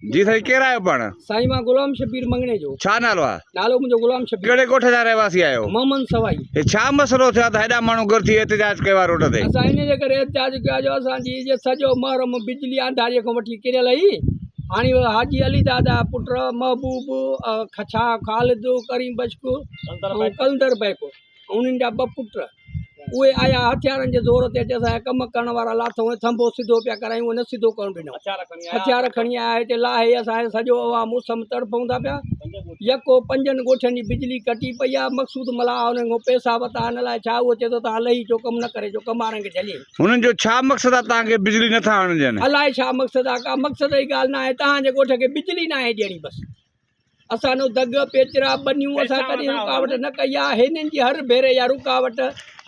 जी साईं केरु आहियो पाण? साईं मां गुलाम शबीर मंगणे जो। छा नालो आहे? नालो मुंहिंजो गुलाम शबीर। कहिड़े ॻोठ जा रहवासी आहियो? मोहम्मद सवाई। हे छा मसइलो थियो त हेॾा माण्हू घर थी एहतिजाज कयो आहे रोड ते? असां इन जे करे एहतिजाज कयो जो असांजी जे सॼो महरम बिजली अंधारीअ खां वठी किरियल हुई। हाणे हाजी अली दादा पुट महबूब छा ख़ालिद करीम बशक ऐं कलंदर बैक उन्हनि जा 2 पुट उहे आया हथियारनि जे ज़ोर ते अची असांजा कम करण वारा लाथो थंबो सिधो पिया करायूं उहो न सिधो करणु ॾिनो। हथियार खणी आया हिते लाहे असांजो सॼो अवाम मुसम तड़फूं था पिया। यको 5 ॻोठनि जी बिजली कटी पई आहे। मक़सूद मला उन्हनि खां पैसा वरिता हिन लाइ छा उहो चए थो तव्हां लही जो कमु न करे जो कमारनि खे झले। हुननि जो छा मक़सदु आहे तव्हांखे बिजली नथा आणणु ॾियनि? अलाए छा मक़सदु आहे का मक़सद जी ॻाल्हि न आहे। तव्हांजे ॻोठ खे बिजली न आहे ॾियणी बसि। असां नो दग पेचरा बनियूं असां कॾहिं रुकावट न कई आहे। हिननि जी हर भेरे या रुकावट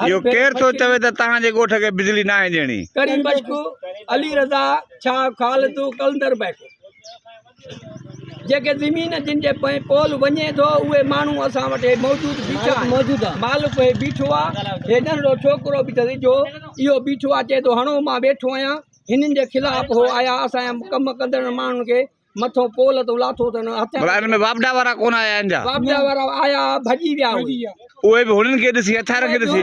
इहो केरु थो चवे त तव्हांजे ॻोठ खे बिजली न आहे ॾियणी? करीम बशक अली रज़ा छा ख़ालिद कलंदर बैक जेके ज़मीन जिन जे पोल वञे थो उहे माण्हू असां वटि मौजूदु आहे। मालिक हे बीठो आहे। हे नंढो छोकिरो बि अथई जो इहो बीठो आहे चए थो हणो मां वेठो आहियां। हिननि जे ख़िलाफ़ हो आया असांजा कमु कंदड़ माण्हुनि खे मथो पोल तो लाथो अथनि। हिन में वापडा वारा कोन आया आहिनि? वापडा वारा आया भॼी विया उहे बि हुननि खे ॾिसी हथियार खे ॾिसी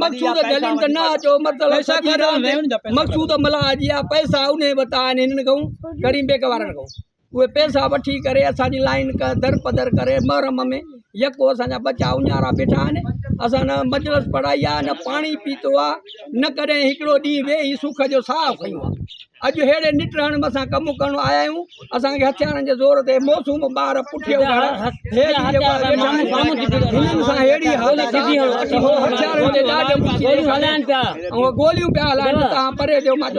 मक़सूद जलीन त न अचो मतिलबु मक़सूद मला जी आहे। पैसा उन वरिता आहिनि हिननि खां करीम बेक वारनि खां। उहे पैसा वठी करे असांजी लाइन दर पदर करे महरम में यको असांजा बचा उन्यारा वेठा आहिनि। असां न मजलिस पढ़ाई आहे न पाणी पीतो आहे न कॾहिं हिकिड़ो ॾींहुं वेही सुख जो साह खयूं आहे। अॼु हेड़े निटहण में असां कमु करणु आया आहियूं। असांखे हथियारनि जे ज़ोर ते मौसूम ॿार पुठियो गोलियूं पिया हलाइनि। तव्हां परे थियो मां